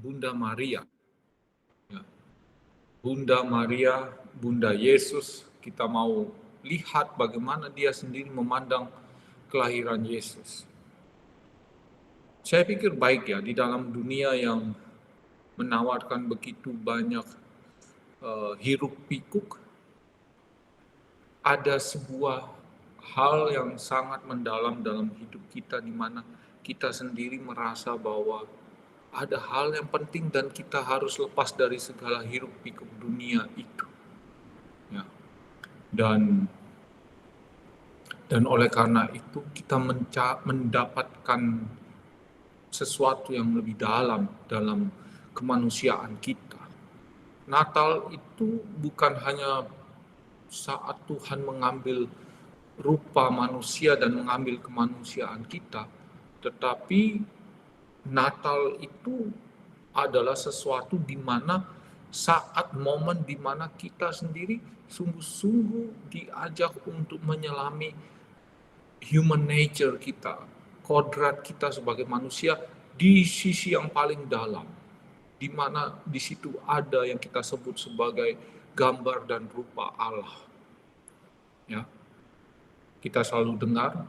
Bunda Maria. Ya. Bunda Maria, Bunda Yesus, kita mau lihat bagaimana dia sendiri memandang kelahiran Yesus. Saya pikir baik ya, di dalam dunia yang menawarkan begitu banyak hiruk pikuk, ada sebuah hal yang sangat mendalam dalam hidup kita, di mana kita sendiri merasa bahwa ada hal yang penting dan kita harus lepas dari segala hiruk pikuk dunia itu. Ya. Dan oleh karena itu kita mendapatkan sesuatu yang lebih dalam kemanusiaan kita. Natal itu bukan hanya saat Tuhan mengambil rupa manusia dan mengambil kemanusiaan kita, tetapi Natal itu adalah sesuatu di mana saat momen di mana kita sendiri sungguh-sungguh diajak untuk menyelami human nature kita, kodrat kita sebagai manusia di sisi yang paling dalam, di mana di situ ada yang kita sebut sebagai gambar dan rupa Allah. Ya, kita selalu dengar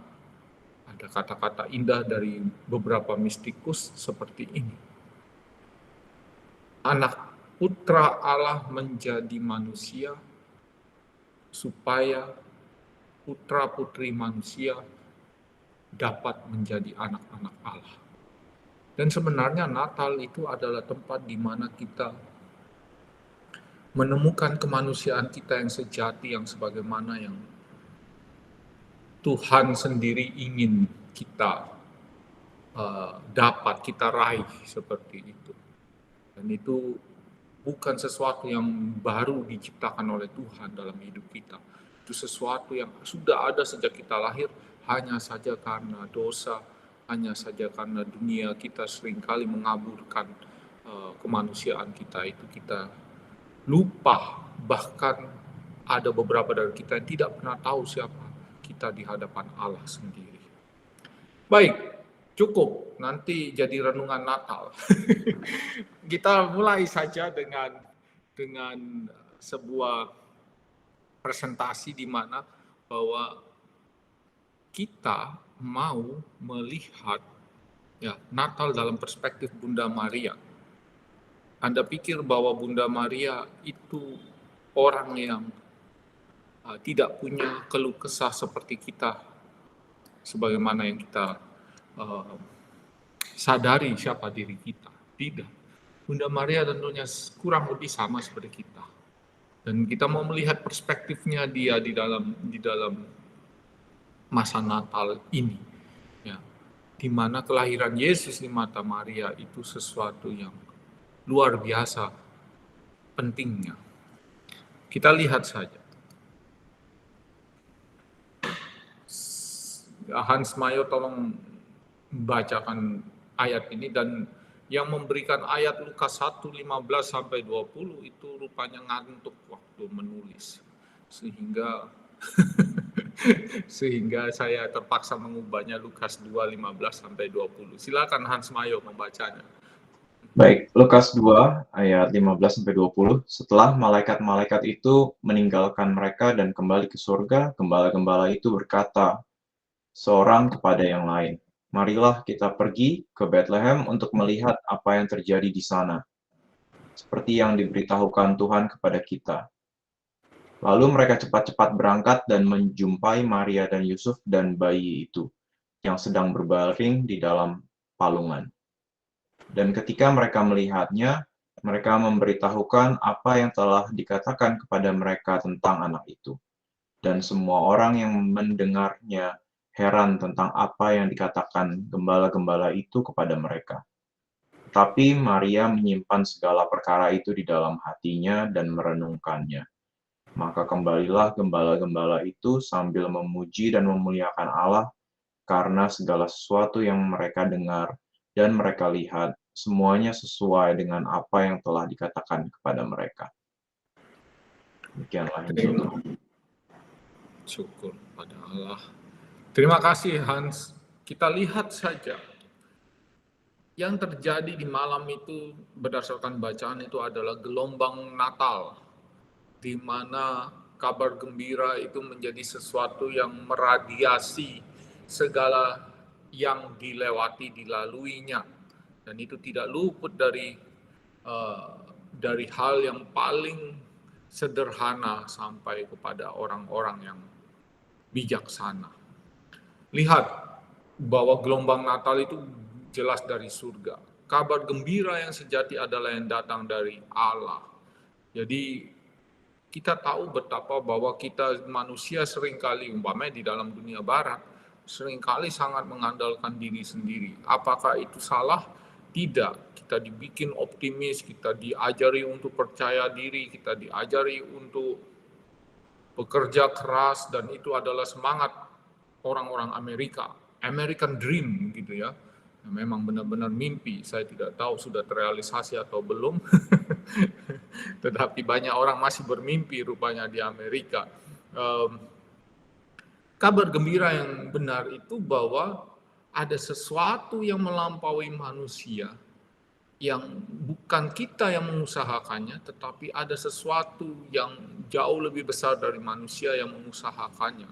ada kata-kata indah dari beberapa mistikus seperti ini. Anak putra Allah menjadi manusia supaya putra-putri manusia dapat menjadi anak-anak Allah. Dan sebenarnya Natal itu adalah tempat di mana kita menemukan kemanusiaan kita yang sejati, yang sebagaimana yang Tuhan sendiri ingin kita dapat, kita raih seperti itu. Dan itu bukan sesuatu yang baru diciptakan oleh Tuhan dalam hidup kita. Itu sesuatu yang sudah ada sejak kita lahir, hanya saja karena dosa, hanya saja karena dunia kita seringkali mengaburkan kemanusiaan kita itu, kita lupa, bahkan ada beberapa dari kita yang tidak pernah tahu siapa kita di hadapan Allah sendiri. Baik, cukup, nanti jadi renungan Natal. Kita mulai saja dengan sebuah presentasi di mana bahwa kita mau melihat ya Natal dalam perspektif Bunda Maria. Anda pikir bahwa Bunda Maria itu orang yang tidak punya keluh kesah seperti kita, sebagaimana yang kita sadari siapa diri kita? Tidak. Bunda Maria tentunya kurang lebih sama seperti kita. Dan kita mau melihat perspektifnya dia di dalam masa Natal ini. Ya. Di mana kelahiran Yesus di mata Maria itu sesuatu yang luar biasa pentingnya. Kita lihat saja. Hans Mayo tolong bacakan ayat ini, dan yang memberikan ayat Lukas 1, 15-20 itu rupanya ngantuk waktu menulis. Sehingga saya terpaksa mengubahnya Lukas 2, 15-20. Silakan Hans Mayo membacanya. Baik, Lukas 2 ayat 15-20. Setelah malaikat-malaikat itu meninggalkan mereka dan kembali ke surga, gembala-gembala itu berkata seorang kepada yang lain, "Marilah kita pergi ke Bethlehem untuk melihat apa yang terjadi di sana, seperti yang diberitahukan Tuhan kepada kita." Lalu mereka cepat-cepat berangkat dan menjumpai Maria dan Yusuf dan bayi itu, yang sedang berbaring di dalam palungan. Dan ketika mereka melihatnya, mereka memberitahukan apa yang telah dikatakan kepada mereka tentang anak itu. Dan semua orang yang mendengarnya heran tentang apa yang dikatakan gembala-gembala itu kepada mereka. Tetapi Maria menyimpan segala perkara itu di dalam hatinya dan merenungkannya. Maka kembalilah gembala-gembala itu sambil memuji dan memuliakan Allah karena segala sesuatu yang mereka dengar dan mereka lihat, semuanya sesuai dengan apa yang telah dikatakan kepada mereka. Demikianlah Injil. Syukur pada Allah. Terima kasih Hans. Kita lihat saja Yang terjadi di malam itu berdasarkan bacaan itu adalah gelombang Natal, di mana kabar gembira itu menjadi sesuatu yang meradiasi segala yang dilaluinya, dan itu tidak luput dari hal yang paling sederhana sampai kepada orang-orang yang bijaksana. Lihat bahwa gelombang Natal itu jelas dari surga. Kabar gembira yang sejati adalah yang datang dari Allah. Jadi kita tahu betapa bahwa kita manusia seringkali, umpamanya di dalam dunia barat, seringkali sangat mengandalkan diri sendiri. Apakah itu salah? Tidak. Kita dibikin optimis, kita diajari untuk percaya diri, kita diajari untuk bekerja keras, dan itu adalah semangat orang-orang Amerika, American Dream gitu ya. Memang benar-benar mimpi, saya tidak tahu sudah terrealisasi atau belum, tetapi banyak orang masih bermimpi rupanya di Amerika. Kabar gembira yang benar itu bahwa ada sesuatu yang melampaui manusia, yang bukan kita yang mengusahakannya, tetapi ada sesuatu yang jauh lebih besar dari manusia yang mengusahakannya.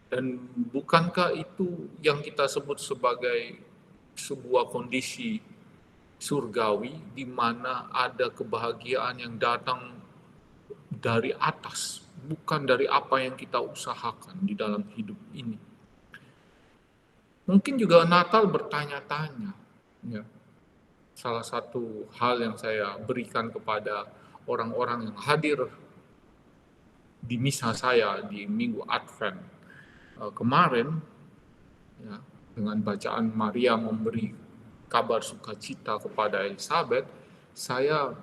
Dan bukankah itu yang kita sebut sebagai sebuah kondisi surgawi di mana ada kebahagiaan yang datang dari atas, bukan dari apa yang kita usahakan di dalam hidup ini. Mungkin juga Natal bertanya-tanya, ya. Salah satu hal yang saya berikan kepada orang-orang yang hadir di misa saya di Minggu Advent kemarin, ya, dengan bacaan Maria memberi kabar sukacita kepada Elizabeth, saya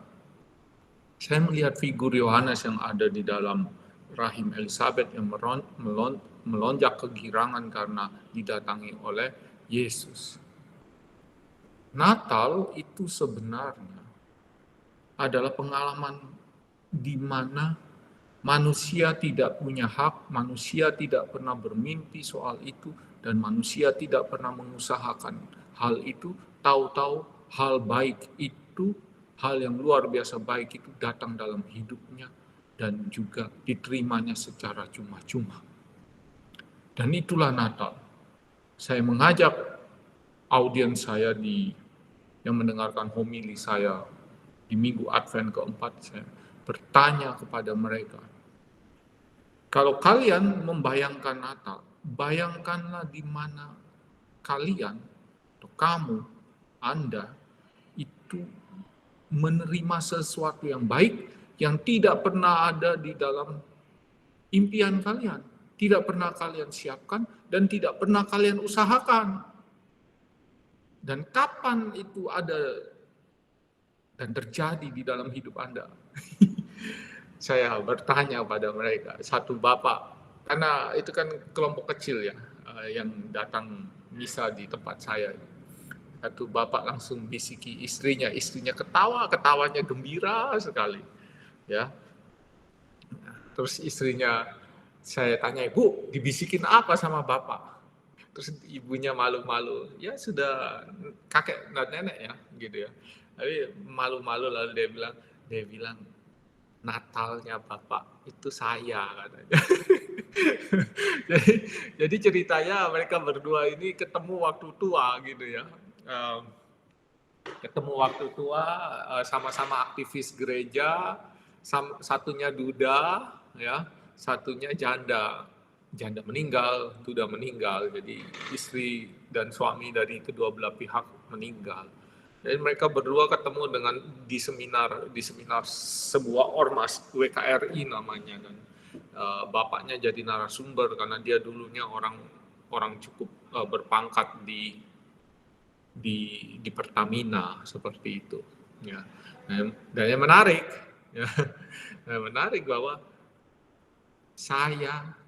melihat figur Yohanes yang ada di dalam rahim Elizabeth yang melonjak kegirangan karena didatangi oleh Yesus. Natal itu sebenarnya adalah pengalaman di mana manusia tidak punya hak, manusia tidak pernah bermimpi soal itu, dan manusia tidak pernah mengusahakan hal itu. Tahu-tahu hal baik itu, hal yang luar biasa baik itu datang dalam hidupnya dan juga diterimanya secara cuma-cuma. Dan itulah Natal. Saya mengajak audiens saya yang mendengarkan homili saya di Minggu Advent keempat, saya bertanya kepada mereka, kalau kalian membayangkan Natal, bayangkanlah di mana kalian, atau kamu, Anda, itu menerima sesuatu yang baik, yang tidak pernah ada di dalam impian kalian, tidak pernah kalian siapkan, dan tidak pernah kalian usahakan. Dan kapan itu ada dan terjadi di dalam hidup Anda? Saya bertanya pada mereka, satu bapak, karena itu kan kelompok kecil ya, yang datang misa di tempat saya. Satu bapak langsung bisiki istrinya ketawanya gembira sekali, ya. Terus istrinya, saya tanya, Bu, dibisikin apa sama bapak? Terus ibunya malu-malu, ya sudah kakek dan nenek ya, gitu ya. Tapi malu-malu lalu dia bilang, Natalnya Bapak itu saya katanya. jadi ceritanya mereka berdua ini ketemu waktu tua gitu ya. Ketemu waktu tua, sama-sama aktivis gereja, satunya duda, ya, satunya janda. Janda meninggal, duda meninggal. Jadi istri dan suami dari kedua belah pihak meninggal. Jadi mereka berdua ketemu di seminar sebuah ormas, WKRI namanya, dan bapaknya jadi narasumber karena dia dulunya orang cukup berpangkat di Pertamina seperti itu. Ya. Dan yang menarik, ya, menarik bahwa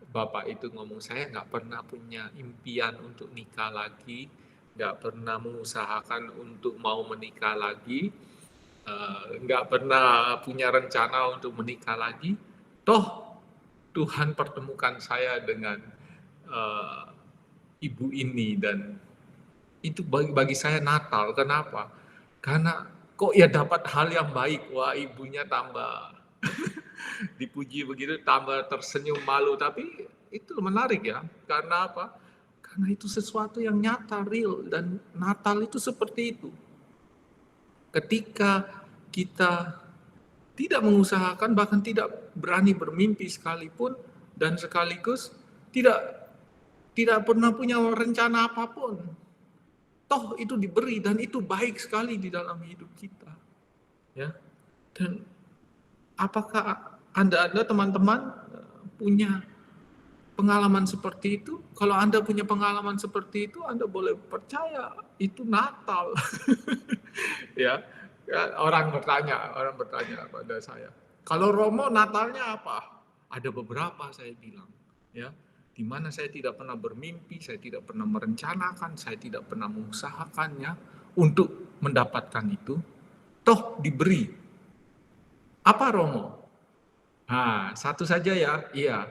bapak itu ngomong, saya nggak pernah punya impian untuk nikah lagi, nggak pernah mengusahakan untuk mau menikah lagi, nggak pernah punya rencana untuk menikah lagi. Toh Tuhan pertemukan saya dengan ibu ini, dan itu bagi saya Natal. Kenapa? Karena kok ya dapat hal yang baik. Wah, ibunya tambah dipuji begitu, tambah tersenyum malu. Tapi itu menarik ya. Karena apa? Karena itu sesuatu yang nyata, real. Dan Natal itu seperti itu. Ketika kita tidak mengusahakan, bahkan tidak berani bermimpi sekalipun, dan sekaligus tidak pernah punya rencana apapun. Toh itu diberi dan itu baik sekali di dalam hidup kita. Ya. Dan apakah Anda teman-teman punya pengalaman seperti itu? Kalau Anda punya pengalaman seperti itu, Anda boleh percaya itu Natal. Ya. Orang bertanya pada saya, kalau Romo Natalnya apa? Ada beberapa saya bilang, ya, di mana saya tidak pernah bermimpi, saya tidak pernah merencanakan, saya tidak pernah mengusahakannya untuk mendapatkan itu, toh diberi. Apa Romo? Nah, satu saja ya, iya,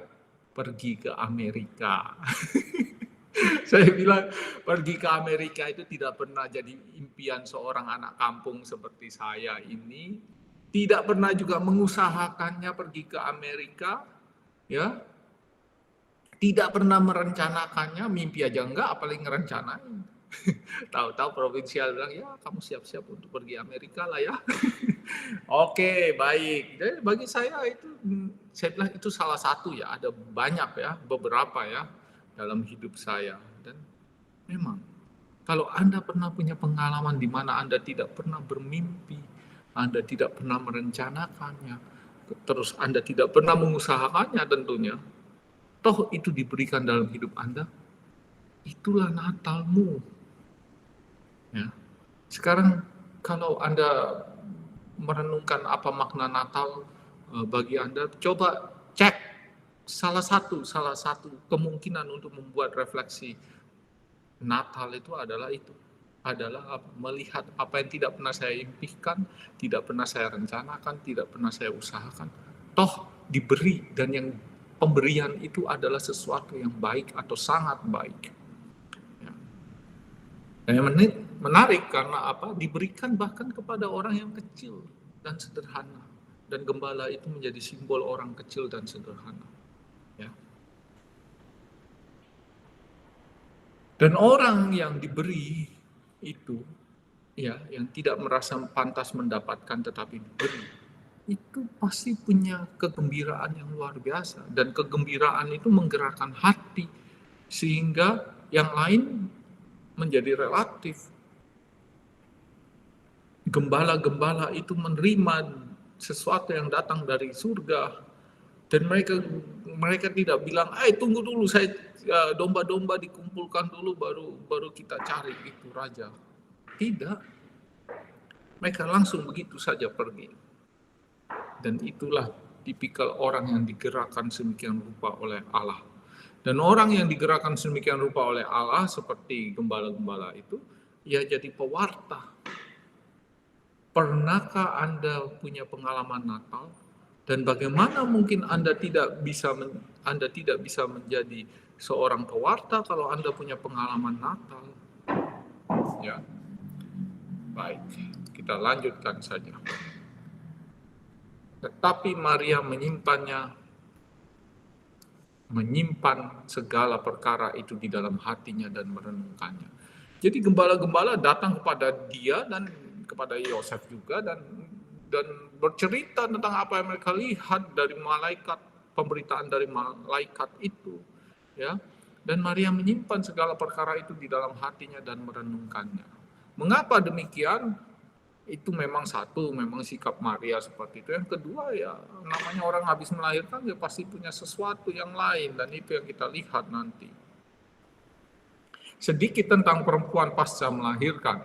pergi ke Amerika. Saya bilang pergi ke Amerika itu tidak pernah jadi impian seorang anak kampung seperti saya ini. Tidak pernah juga mengusahakannya pergi ke Amerika, ya. Tidak pernah merencanakannya, mimpi aja enggak, apalagi ngerencanain. Tahu-tahu provinsial bilang, ya kamu siap-siap untuk pergi Amerika lah ya. Oke, baik. Jadi bagi saya bilang itu salah satu ya, ada banyak ya, beberapa ya dalam hidup saya. Dan memang kalau Anda pernah punya pengalaman di mana Anda tidak pernah bermimpi, Anda tidak pernah merencanakannya, terus Anda tidak pernah mengusahakannya tentunya, toh itu diberikan dalam hidup Anda, itulah Natalmu. Ya. Sekarang kalau Anda merenungkan apa makna Natal bagi Anda, coba cek salah satu kemungkinan untuk membuat refleksi Natal itu adalah melihat apa yang tidak pernah saya impikan, tidak pernah saya rencanakan, tidak pernah saya usahakan, toh diberi, dan yang pemberian itu adalah sesuatu yang baik atau sangat baik. Ya. Dan yang menarik karena apa? Diberikan bahkan kepada orang yang kecil dan sederhana. Dan gembala itu menjadi simbol orang kecil dan sederhana. Ya. Dan orang yang diberi itu, ya, yang tidak merasa pantas mendapatkan tetapi diberi, itu pasti punya kegembiraan yang luar biasa. Dan kegembiraan itu menggerakkan hati, sehingga yang lain menjadi relatif. Gembala-gembala itu menerima sesuatu yang datang dari surga, dan mereka tidak bilang, tunggu dulu, saya domba-domba dikumpulkan dulu baru kita cari itu raja. Tidak, mereka langsung begitu saja pergi. Dan itulah tipikal orang yang digerakkan sedemikian rupa oleh Allah. Dan orang yang digerakkan sedemikian rupa oleh Allah seperti gembala-gembala itu, ya jadi pewarta. Pernahkah Anda punya pengalaman Natal? Dan bagaimana mungkin Anda tidak bisa menjadi seorang pewarta kalau Anda punya pengalaman Natal? Ya. Baik, kita lanjutkan saja. Tetapi Maria menyimpan segala perkara itu di dalam hatinya dan merenungkannya. Jadi gembala-gembala datang kepada dia dan kepada Yosef juga, dan bercerita tentang apa yang mereka lihat dari malaikat, pemberitaan dari malaikat itu, ya. Dan Maria menyimpan segala perkara itu di dalam hatinya dan merenungkannya. Mengapa demikian? Itu memang sikap Maria seperti itu. Yang kedua, ya namanya orang habis melahirkan, ya pasti punya sesuatu yang lain, dan itu yang kita lihat nanti. Sedikit tentang perempuan pasca melahirkan.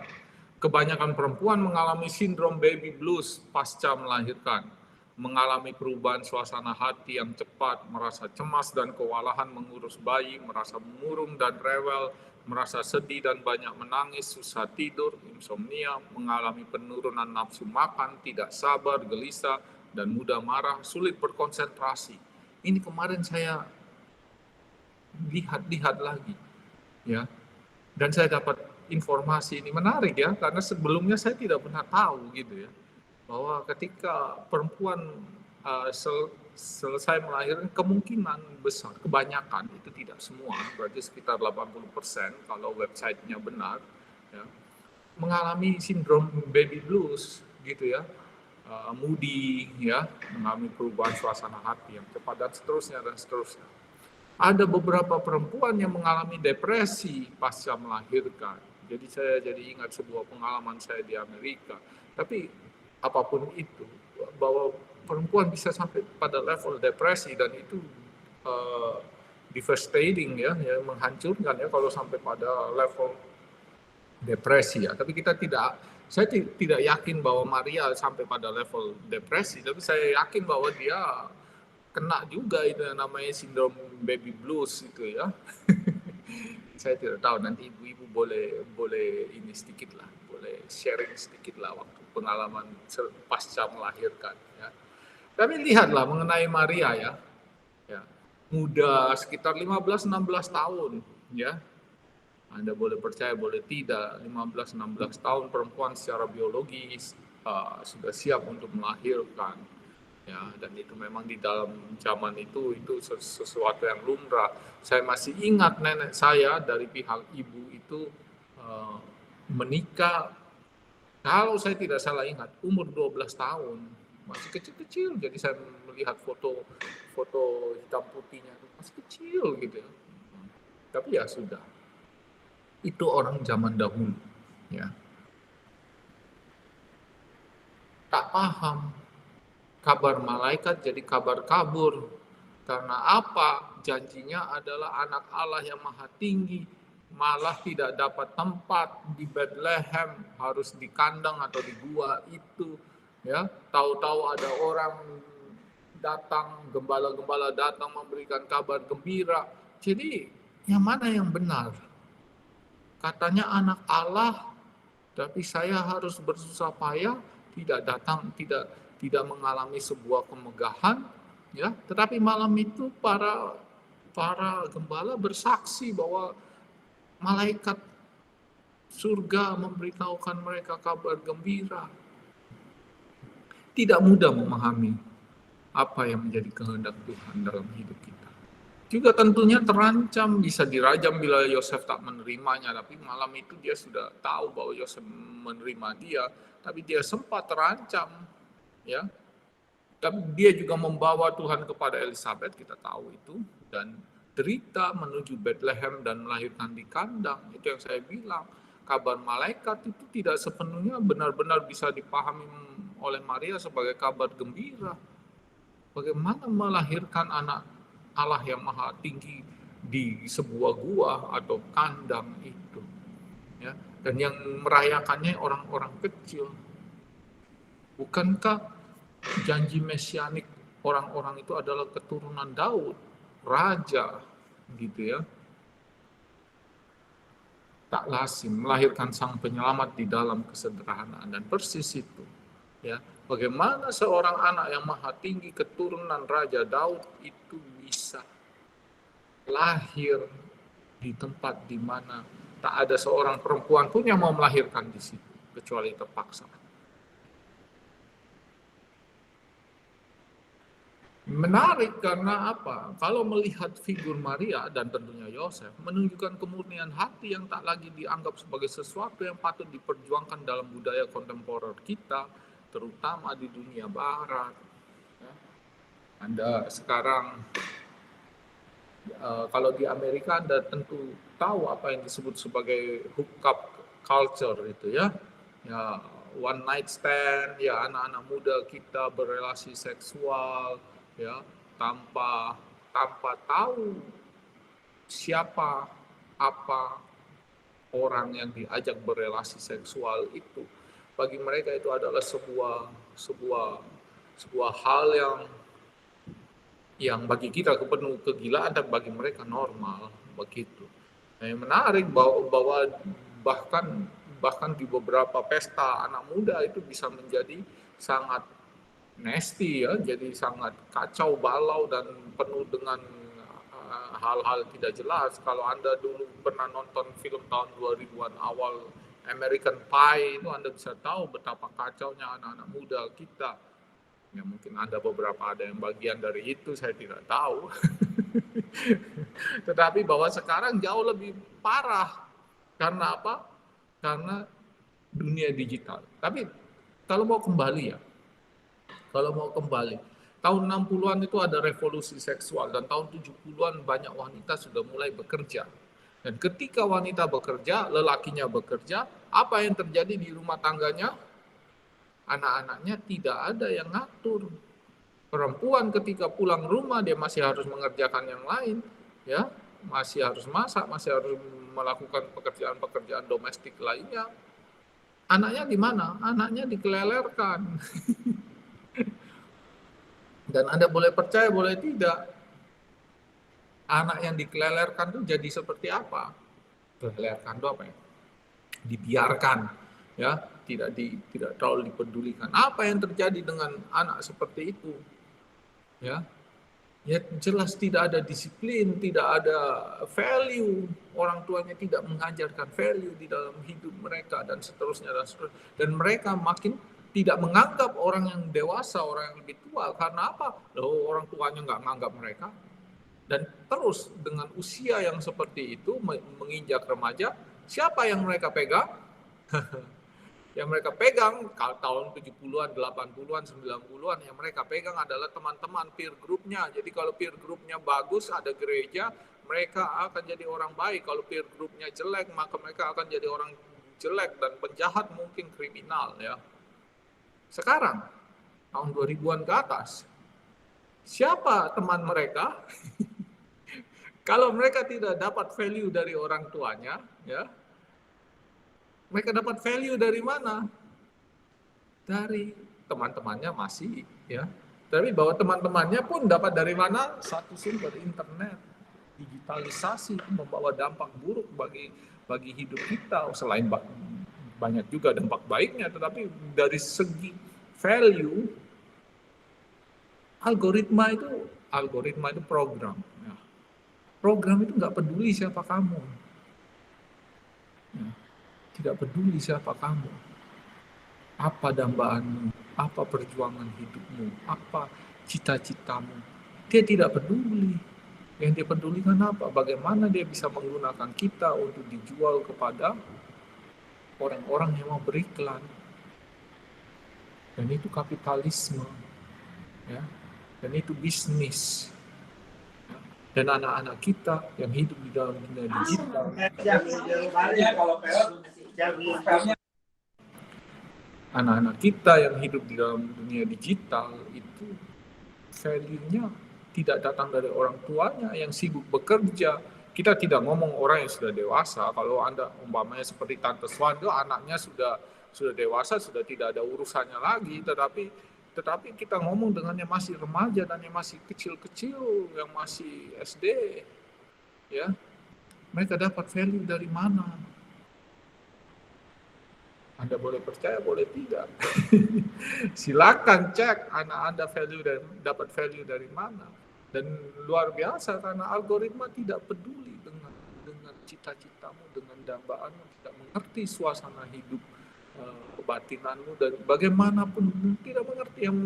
Kebanyakan perempuan mengalami sindrom baby blues pasca melahirkan, mengalami perubahan suasana hati yang cepat, merasa cemas dan kewalahan mengurus bayi, merasa murung dan rewel, merasa sedih dan banyak menangis, susah tidur, insomnia, mengalami penurunan nafsu makan, tidak sabar, gelisah, dan mudah marah, sulit berkonsentrasi. Ini kemarin saya lihat lagi, ya, dan saya dapat informasi ini menarik ya, karena sebelumnya saya tidak pernah tahu gitu ya, bahwa ketika perempuan selesai melahirkan, kemungkinan besar, kebanyakan, itu tidak semua, berarti sekitar 80% kalau websitenya benar, ya, mengalami sindrom baby blues gitu ya, moody ya, mengalami perubahan suasana hati yang cepat dan seterusnya dan seterusnya. Ada beberapa perempuan yang mengalami depresi pasca melahirkan. Jadi saya jadi ingat sebuah pengalaman saya di Amerika. Tapi apapun itu, bahwa perempuan bisa sampai pada level depresi dan itu devastating ya, menghancurkan ya kalau sampai pada level depresi ya. Tapi saya tidak yakin bahwa Maria sampai pada level depresi, tapi saya yakin bahwa dia kena juga itu yang namanya sindrom baby blues itu ya. Saya tidak tahu, nanti ibu-ibu boleh ini sedikit lah, boleh sharing sedikit lah waktu pengalaman pasca melahirkan ya. Tapi lihatlah mengenai Maria ya, muda sekitar 15-16 tahun ya. Anda boleh percaya boleh tidak, 15-16 tahun perempuan secara biologis sudah siap untuk melahirkan ya, dan itu memang di dalam zaman itu sesuatu yang lumrah. Saya masih ingat nenek saya dari pihak ibu itu menikah, kalau saya tidak salah ingat, umur 12 tahun, masih kecil-kecil. Jadi saya melihat foto hitam putihnya, masih kecil gitu ya. Tapi ya sudah, itu orang zaman dahulu ya, tak paham. Kabar malaikat jadi kabar kabur. Karena apa? Janjinya adalah anak Allah yang maha tinggi, malah tidak dapat tempat di Bethlehem, harus di kandang atau di gua itu. Ya, tahu-tahu ada orang datang, gembala-gembala datang memberikan kabar gembira. Jadi, yang mana yang benar? Katanya anak Allah, tapi saya harus bersusah payah, tidak datang, tidak mengalami sebuah kemegahan, ya. Tetapi malam itu para gembala bersaksi bahwa malaikat surga memberitahukan mereka kabar gembira. Tidak mudah memahami apa yang menjadi kehendak Tuhan dalam hidup kita. Juga tentunya terancam, bisa dirajam bila Yosef tak menerimanya, tapi malam itu dia sudah tahu bahwa Yosef menerima dia, tapi dia sempat terancam. Ya, tapi dia juga membawa Tuhan kepada Elizabeth, kita tahu itu, dan derita menuju Bethlehem dan melahirkan di kandang. Itu yang saya bilang, kabar malaikat itu tidak sepenuhnya benar-benar bisa dipahami oleh Maria sebagai kabar gembira. Bagaimana melahirkan anak Allah yang maha tinggi di sebuah gua atau kandang itu, ya, dan yang merayakannya orang-orang kecil. Bukankah janji mesianik orang-orang itu adalah keturunan Daud, raja, gitu ya? Tak lazim melahirkan sang penyelamat di dalam kesederhanaan, dan persis itu. Ya, bagaimana seorang anak yang maha tinggi keturunan Raja Daud itu bisa lahir di tempat di mana tak ada seorang perempuan pun yang mau melahirkan di situ, kecuali terpaksa. Menarik karena apa? Kalau melihat figur Maria dan tentunya Yosef, menunjukkan kemurnian hati yang tak lagi dianggap sebagai sesuatu yang patut diperjuangkan dalam budaya kontemporer kita, terutama di dunia barat. Anda sekarang, kalau di Amerika Anda tentu tahu apa yang disebut sebagai hookup culture itu ya. Ya, one night stand, ya anak-anak muda kita berelasi seksual, ya, tanpa tahu siapa apa orang yang diajak berelasi seksual itu. Bagi mereka itu adalah sebuah hal yang bagi kita penuh kegilaan, dan bagi mereka normal begitu. Nah, yang menarik bahwa bahkan di beberapa pesta anak muda itu bisa menjadi sangat nasty ya, jadi sangat kacau balau dan penuh dengan hal-hal tidak jelas. Kalau Anda dulu pernah nonton film tahun 2000-an awal American Pie, itu Anda bisa tahu betapa kacaunya anak-anak muda kita. Ya mungkin Anda beberapa ada yang bagian dari itu, saya tidak tahu. Tetapi bahwa sekarang jauh lebih parah. Karena apa? Karena dunia digital. Tapi kalau mau kembali tahun 60-an itu ada revolusi seksual dan tahun 70-an banyak wanita sudah mulai bekerja. Dan ketika wanita bekerja, lelakinya bekerja, apa yang terjadi di rumah tangganya? Anak-anaknya tidak ada yang ngatur. Perempuan ketika pulang rumah dia masih harus mengerjakan yang lain, ya, masih harus masak, masih harus melakukan pekerjaan-pekerjaan domestik lainnya. Anaknya di mana? Anaknya dikelelerkan. Dan Anda boleh percaya, boleh tidak. Anak yang dikelelerkan itu jadi seperti apa? Kelelekan itu apa ya? Dibiarkan, ya, tidak terlalu dipedulikan. Apa yang terjadi dengan anak seperti itu? Ya, jelas tidak ada disiplin, tidak ada value. Orang tuanya tidak mengajarkan value di dalam hidup mereka dan seterusnya. Dan mereka makin tidak menganggap orang yang dewasa, orang yang lebih tua. Karena apa? Loh, orang tuanya nggak menganggap mereka. Dan terus dengan usia yang seperti itu, menginjak remaja, siapa yang mereka pegang? Yang mereka pegang tahun 70-an, 80-an, 90-an, yang mereka pegang adalah teman-teman peer group-nya. Jadi kalau peer group-nya bagus, ada gereja, mereka akan jadi orang baik. Kalau peer group-nya jelek, maka mereka akan jadi orang jelek dan penjahat, mungkin kriminal, ya. Sekarang, tahun 2000-an ke atas, siapa teman mereka? Kalau mereka tidak dapat value dari orang tuanya, ya, mereka dapat value dari mana? Dari teman-temannya masih, ya. Tapi bahwa teman-temannya pun dapat dari mana? Satu sumber, internet. Digitalisasi membawa dampak buruk bagi hidup kita. Selain banyak juga dampak baiknya, tetapi dari segi value, algoritma itu program. Ya. Program itu nggak peduli siapa kamu. Ya. Tidak peduli siapa kamu. Apa dambaanmu, apa perjuangan hidupmu, apa cita-citamu. Dia tidak peduli. Yang dia pedulikan apa? Bagaimana dia bisa menggunakan kita untuk dijual kepada orang-orang yang mau beriklan. Dan itu kapitalisme. Ya. Dan itu bisnis. Ya. Dan anak-anak kita yang hidup di dalam dunia digital. Anak-anak kita yang hidup di dalam dunia digital itu value-nya tidak datang dari orang tuanya yang sibuk bekerja. Kita tidak ngomong orang yang sudah dewasa. Kalau Anda umpamanya seperti Tante Swan, anaknya sudah dewasa, sudah tidak ada urusannya lagi. Tetapi kita ngomong dengan yang masih remaja dan yang masih kecil-kecil, yang masih SD, ya, mereka dapat value dari mana? Anda boleh percaya, boleh tidak. Silakan cek anak Anda dapat value dari mana. Dan luar biasa karena algoritma tidak peduli dengan cita-citamu, dengan dambaanmu, tidak mengerti suasana hidup kebatinanmu, dan bagaimanapun tidak mengerti. Yang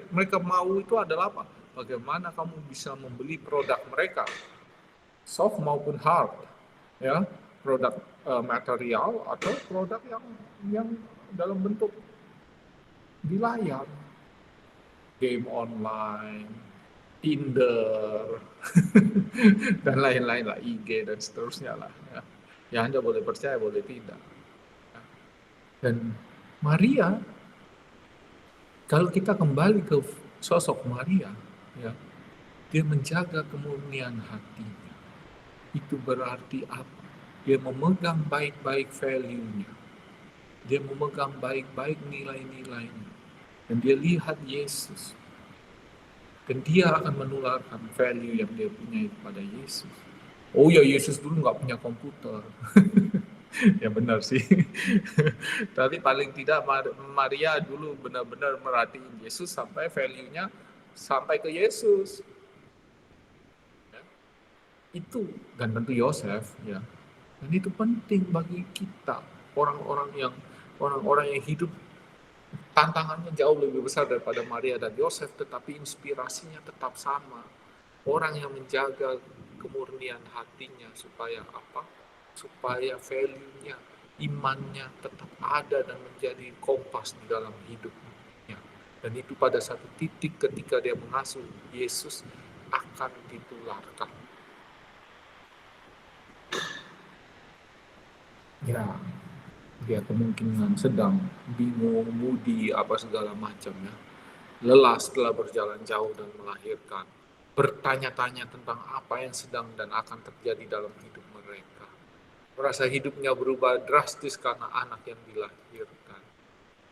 mereka mau itu adalah apa? Bagaimana kamu bisa membeli produk mereka, soft maupun hard, ya, produk material atau produk yang dalam bentuk di layar, game online, Tinder, dan lain-lain lah, IG dan seterusnya lah. Ya. Ya Anda boleh percaya, boleh tidak. Dan Maria, kalau kita kembali ke sosok Maria, ya, dia menjaga kemurnian hatinya. Itu berarti apa? Dia memegang baik-baik value-nya. Dia memegang baik-baik nilai-nilainya. Dan dia lihat Yesus. Dan dia akan menularkan value yang dia punya kepada Yesus. Oh ya, Yesus dulu nggak punya komputer. Ya benar sih. Tapi paling tidak Maria dulu benar-benar merhatiin Yesus sampai value-nya sampai ke Yesus. Itu, dan tentu Yosef, ya. Dan itu penting bagi kita, orang-orang yang hidup tantangannya jauh lebih besar daripada Maria dan Yosef, tetapi inspirasinya tetap sama. Orang yang menjaga kemurnian hatinya supaya apa? Supaya value-nya, imannya tetap ada dan menjadi kompas di dalam hidupnya. Dan itu pada satu titik ketika dia mengasuh Yesus akan ditularkan. Ya, dia kemungkinan sedang bingung, mudi, apa segala macam ya. Lelah setelah berjalan jauh dan melahirkan. Bertanya-tanya tentang apa yang sedang dan akan terjadi dalam hidup mereka. Merasa hidupnya berubah drastis karena anak yang dilahirkan.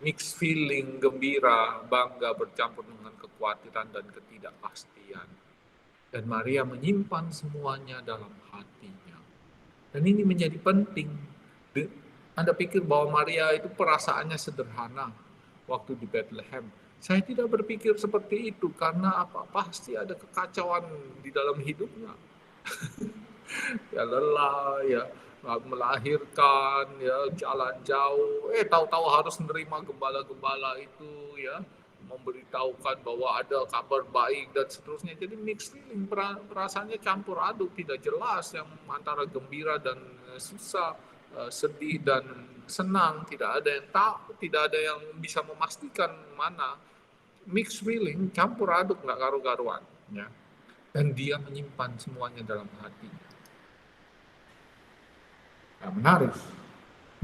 Mixed feeling, gembira, bangga bercampur dengan kekhawatiran dan ketidakpastian. Dan Maria menyimpan semuanya dalam hatinya. Dan ini menjadi penting. Anda pikir bahwa Maria itu perasaannya sederhana waktu di Bethlehem. Saya tidak berpikir seperti itu karena apa? Pasti ada kekacauan di dalam hidupnya. Ya lelah, ya melahirkan, ya jalan jauh. Tahu-tahu harus menerima gembala-gembala itu, ya memberitahukan bahwa ada kabar baik dan seterusnya. Jadi mixed feeling, perasaannya campur aduk, tidak jelas yang antara gembira dan susah, sedih dan senang, tidak ada yang tahu, tidak ada yang bisa memastikan mana. Mixed feeling, campur aduk, nggak karu-karuan, ya. Dan dia menyimpan semuanya dalam hatinya. Nah, menarik.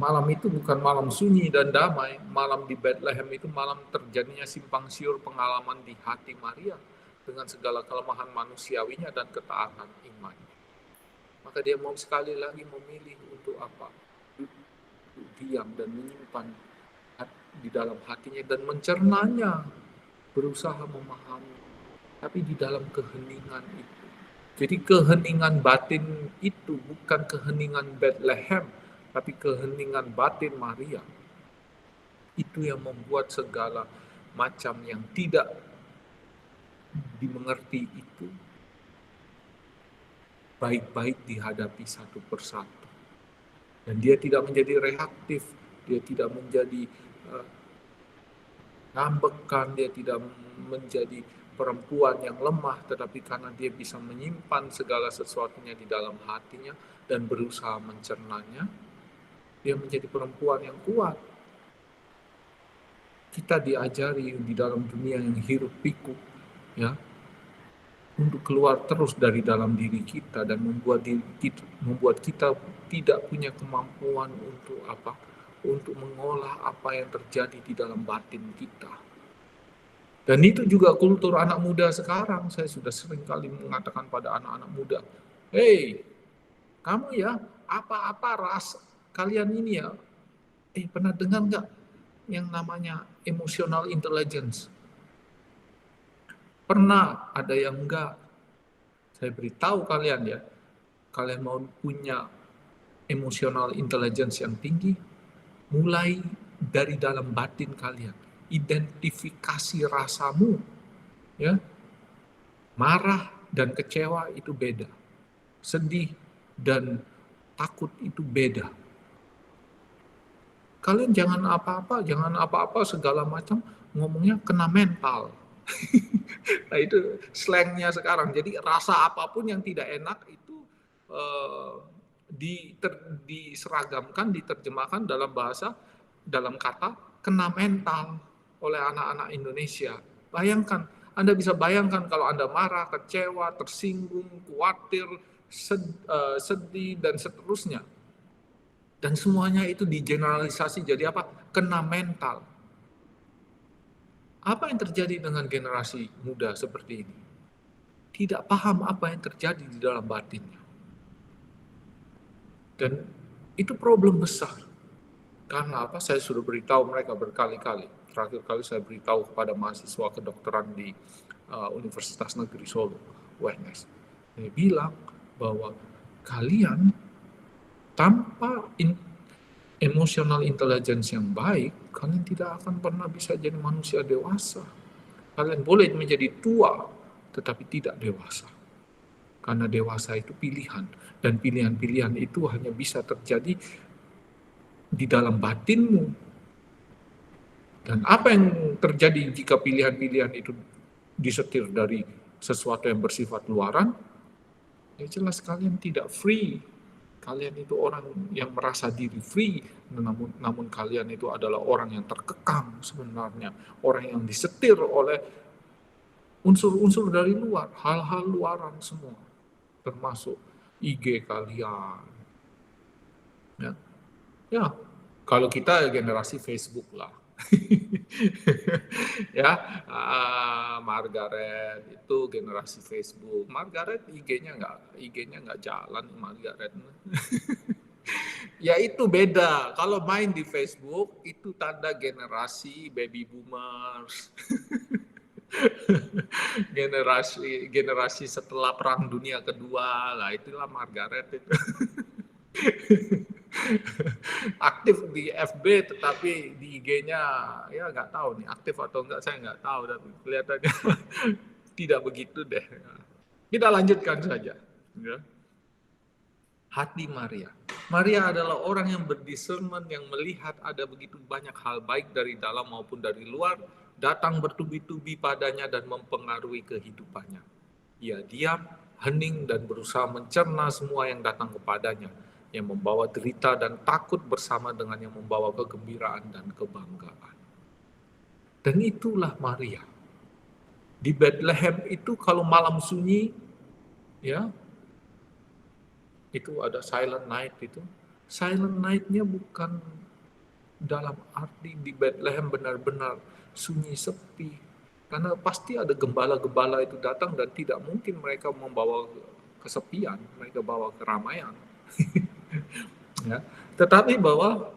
Malam itu bukan malam sunyi dan damai. Malam di Bethlehem itu malam terjadinya simpang siur pengalaman di hati Maria dengan segala kelemahan manusiawinya dan ketaatan imannya. Maka dia mau sekali lagi memilih untuk apa? Diam dan menyimpan di dalam hatinya dan mencernanya, berusaha memahami, tapi di dalam keheningan itu. Jadi keheningan batin itu bukan keheningan Bethlehem, tapi keheningan batin Maria. Itu yang membuat segala macam yang tidak dimengerti itu baik-baik dihadapi satu persatu. Dan dia tidak menjadi reaktif, dia tidak menjadi ngambekan, dia tidak menjadi perempuan yang lemah, tetapi karena dia bisa menyimpan segala sesuatunya di dalam hatinya dan berusaha mencernanya, dia menjadi perempuan yang kuat. Kita diajari di dalam dunia yang hiruk pikuk, ya, untuk keluar terus dari dalam diri kita dan membuat kita tidak punya kemampuan untuk apa? Untuk mengolah apa yang terjadi di dalam batin kita. Dan itu juga kultur anak muda sekarang. Saya sudah sering kali mengatakan pada anak-anak muda, "Hey, kamu ya, apa-apa ras kalian ini ya, pernah dengar nggak yang namanya emotional intelligence?" Pernah, ada yang enggak. Saya beritahu kalian ya, kalian mau punya emotional intelligence yang tinggi, mulai dari dalam batin kalian. Identifikasi rasamu, ya. Marah dan kecewa itu beda. Sedih dan takut itu beda. Kalian jangan apa-apa segala macam ngomongnya kena mental. Nah itu slangnya sekarang. Jadi rasa apapun yang tidak enak itu diseragamkan, diterjemahkan dalam kata kena mental oleh anak-anak Indonesia. Bayangkan, Anda bisa bayangkan kalau Anda marah, kecewa, tersinggung, khawatir, sedih, dan seterusnya. Dan semuanya itu digeneralisasi jadi apa? Kena mental. Apa yang terjadi dengan generasi muda seperti ini? Tidak paham apa yang terjadi di dalam batinnya. Dan itu problem besar. Karena apa? Saya sudah beritahu mereka berkali-kali. Terakhir kali saya beritahu kepada mahasiswa kedokteran di Universitas Negeri Solo, UNS. Saya bilang bahwa kalian tanpa emotional intelligence yang baik, kalian tidak akan pernah bisa jadi manusia dewasa. Kalian boleh menjadi tua, tetapi tidak dewasa. Karena dewasa itu pilihan, dan pilihan-pilihan itu hanya bisa terjadi di dalam batinmu. Dan apa yang terjadi jika pilihan-pilihan itu disetir dari sesuatu yang bersifat luaran? Ya jelas kalian tidak free. Kalian itu orang yang merasa diri free, namun kalian itu adalah orang yang terkekang sebenarnya. Orang yang disetir oleh unsur-unsur dari luar, hal-hal luaran semua. Termasuk IG kalian. Ya, kalau kita generasi Facebook lah. Ya, Margaret itu generasi Facebook. Margaret IG-nya nggak jalan Margaret. Ya itu beda. Kalau main di Facebook itu tanda generasi baby boomers. generasi setelah Perang Dunia Kedua lah, itulah Margaret itu. Aktif di FB tetapi di IG-nya ya nggak tahu nih aktif atau enggak, saya nggak tahu, tapi kelihatannya tidak begitu deh. Kita lanjutkan saja. Ya. Hati Maria. Maria adalah orang yang berdiscernment, yang melihat ada begitu banyak hal baik dari dalam maupun dari luar, datang bertubi-tubi padanya dan mempengaruhi kehidupannya. Ia diam, hening, dan berusaha mencerna semua yang datang kepadanya, yang membawa derita dan takut bersama dengan yang membawa kegembiraan dan kebanggaan. Dan itulah Maria. Di Bethlehem itu kalau malam sunyi, ya, itu ada silent night itu. Silent night-nya bukan dalam arti di Bethlehem benar-benar sunyi sepi. Karena pasti ada gembala-gembala itu datang dan tidak mungkin mereka membawa kesepian, mereka bawa keramaian. Ya. Tetapi bahwa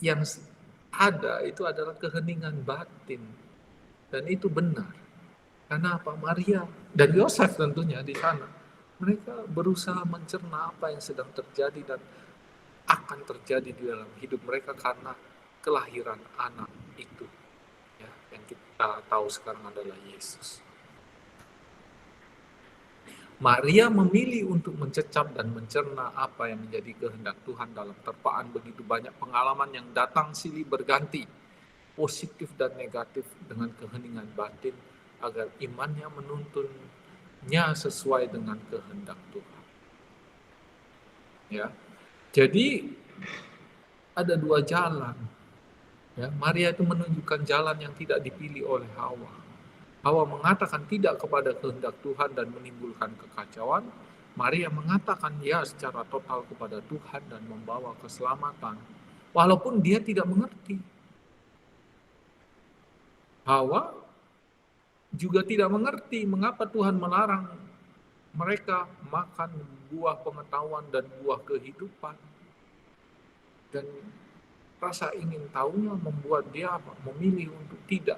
yang ada itu adalah keheningan batin. Dan itu benar. Karena apa? Maria dan Yosef tentunya di sana. Mereka berusaha mencerna apa yang sedang terjadi dan akan terjadi di dalam hidup mereka karena kelahiran anak itu. Ya, yang kita tahu sekarang adalah Yesus. Maria memilih untuk mencecap dan mencerna apa yang menjadi kehendak Tuhan dalam terpaan begitu banyak pengalaman yang datang silih berganti, positif dan negatif, dengan keheningan batin agar imannya menuntunnya sesuai dengan kehendak Tuhan. Ya, jadi ada dua jalan. Ya, Maria itu menunjukkan jalan yang tidak dipilih oleh Hawa. Hawa mengatakan tidak kepada kehendak Tuhan dan menimbulkan kekacauan. Maria mengatakan ya secara total kepada Tuhan dan membawa keselamatan. Walaupun dia tidak mengerti. Hawa juga tidak mengerti mengapa Tuhan melarang mereka makan buah pengetahuan dan buah kehidupan. Dan rasa ingin tahunya membuat dia memilih untuk tidak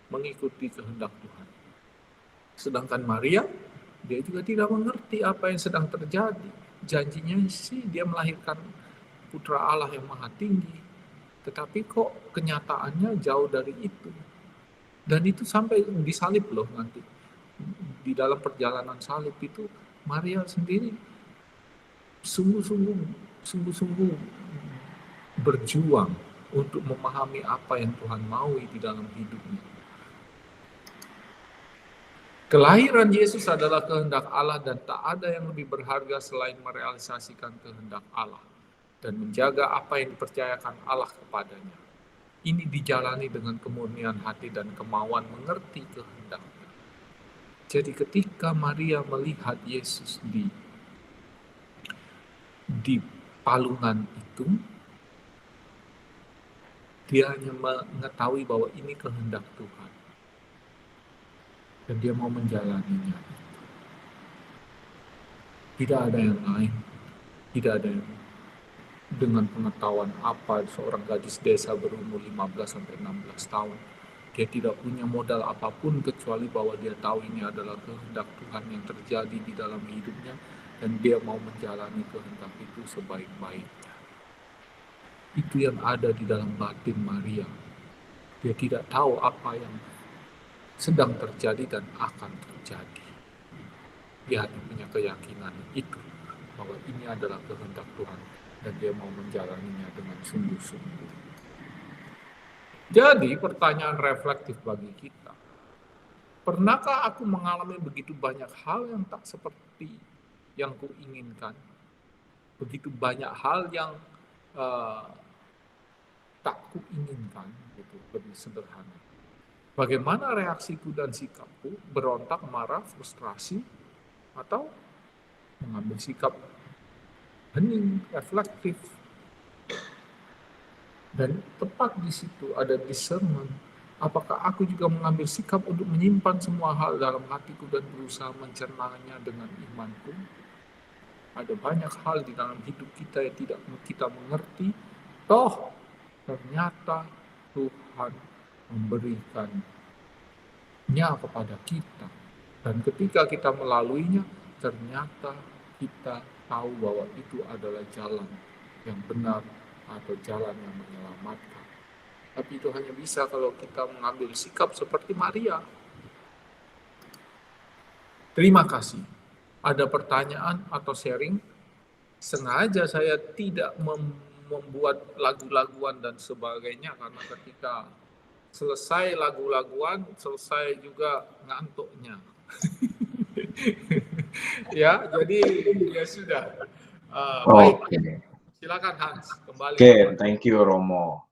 mengikuti kehendak Tuhan. Sedangkan Maria, dia juga tidak mengerti apa yang sedang terjadi. Janjinya sih dia melahirkan putra Allah yang maha tinggi. Tetapi kok kenyataannya jauh dari itu. Dan itu sampai disalib loh nanti. Di dalam perjalanan salib itu, Maria sendiri sungguh-sungguh berjuang untuk memahami apa yang Tuhan maui di dalam hidupnya. Kelahiran Yesus adalah kehendak Allah dan tak ada yang lebih berharga selain merealisasikan kehendak Allah dan menjaga apa yang dipercayakan Allah kepadanya. Ini dijalani dengan kemurnian hati dan kemauan mengerti kehendaknya. Jadi ketika Maria melihat Yesus di palungan itu, dia hanya mengetahui bahwa ini kehendak Tuhan. Dan dia mau menjalaninya. Tidak ada yang lain. Tidak ada yang dengan pengetahuan apa seorang gadis desa berumur 15-16 tahun. Dia tidak punya modal apapun kecuali bahwa dia tahu ini adalah kehendak Tuhan yang terjadi di dalam hidupnya dan dia mau menjalani kehendak itu sebaik-baiknya. Itu yang ada di dalam batin Maria. Dia tidak tahu apa yang sedang terjadi dan akan terjadi. Dia punya keyakinan itu, bahwa ini adalah kehendak Tuhan dan dia mau menjalaninya dengan sungguh-sungguh. Jadi pertanyaan reflektif bagi kita, pernahkah aku mengalami begitu banyak hal yang tak seperti yang kuinginkan? Begitu banyak hal yang uh, tak kuinginkan, gitu, lebih sederhana. Bagaimana reaksiku dan sikapku? Berontak, marah, frustrasi, atau mengambil sikap hening, reflektif? Dan tepat di situ ada discernment. Apakah aku juga mengambil sikap untuk menyimpan semua hal dalam hatiku dan berusaha mencernanya dengan imanku? Ada banyak hal di dalam hidup kita yang tidak kita mengerti. Toh, ternyata Tuhan memberikannya kepada kita. Dan ketika kita melaluinya, ternyata kita tahu bahwa itu adalah jalan yang benar atau jalan yang menyelamatkan. Tapi itu hanya bisa kalau kita mengambil sikap seperti Maria. Terima kasih. Ada pertanyaan atau sharing? Sengaja saya tidak membuat lagu-laguan dan sebagainya, karena ketika selesai lagu-laguan, selesai juga ngantuknya. Ya, jadi ya sudah. Baik, silakan Hans, kembali. Oke, thank you Romo.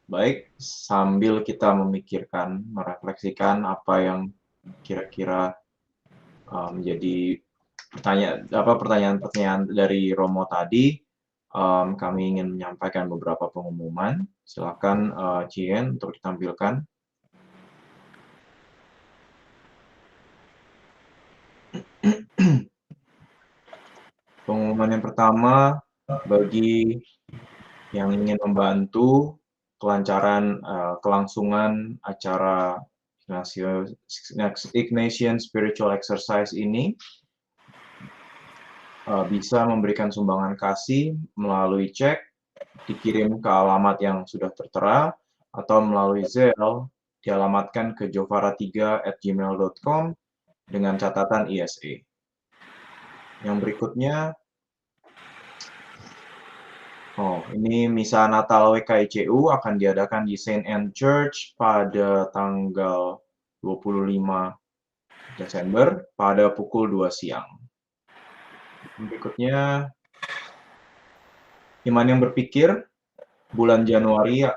Baik, sambil kita memikirkan, merefleksikan apa yang kira-kira menjadi pertanyaan-pertanyaan dari Romo tadi, kami ingin menyampaikan beberapa pengumuman. Silakan Cien untuk ditampilkan. Pengumuman yang pertama, bagi yang ingin membantu kelancaran kelangsungan acara Ignatian Spiritual Exercise ini, bisa memberikan sumbangan kasih melalui cek, dikirim ke alamat yang sudah tertera, atau melalui Zelle, dialamatkan ke jovara3@gmail.com dengan catatan ISE. Yang berikutnya, ini Misa Natal WKICU akan diadakan di St. Anne Church pada tanggal 25 Desember pada pukul 2 siang. Berikutnya, Iman yang berpikir, bulan Januari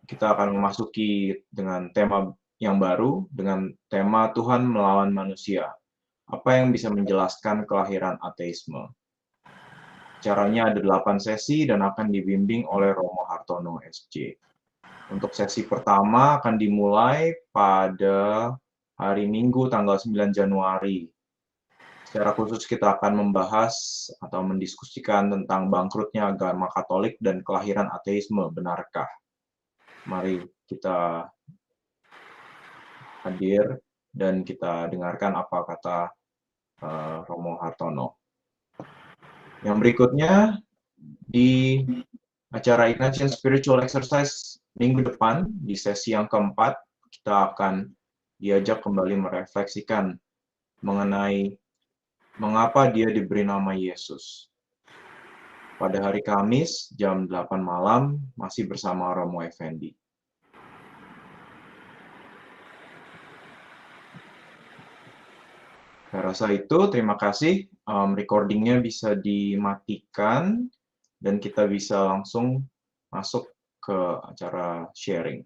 kita akan memasuki dengan tema yang baru, dengan tema Tuhan melawan manusia. Apa yang bisa menjelaskan kelahiran ateisme? Caranya ada 8 sesi dan akan dibimbing oleh Romo Hartono SJ. Untuk sesi pertama akan dimulai pada hari Minggu tanggal 9 Januari. Secara khusus kita akan membahas atau mendiskusikan tentang bangkrutnya agama Katolik dan kelahiran ateisme, benarkah? Mari kita hadir dan kita dengarkan apa kata Romo Hartono. Yang berikutnya, di acara Ignatian Spiritual Exercise minggu depan, di sesi yang keempat, kita akan diajak kembali merefleksikan mengenai mengapa dia diberi nama Yesus. Pada hari Kamis, jam 8 malam, masih bersama Romo Effendi. Saya rasa itu, terima kasih. Recordingnya bisa dimatikan, dan kita bisa langsung masuk ke acara sharing.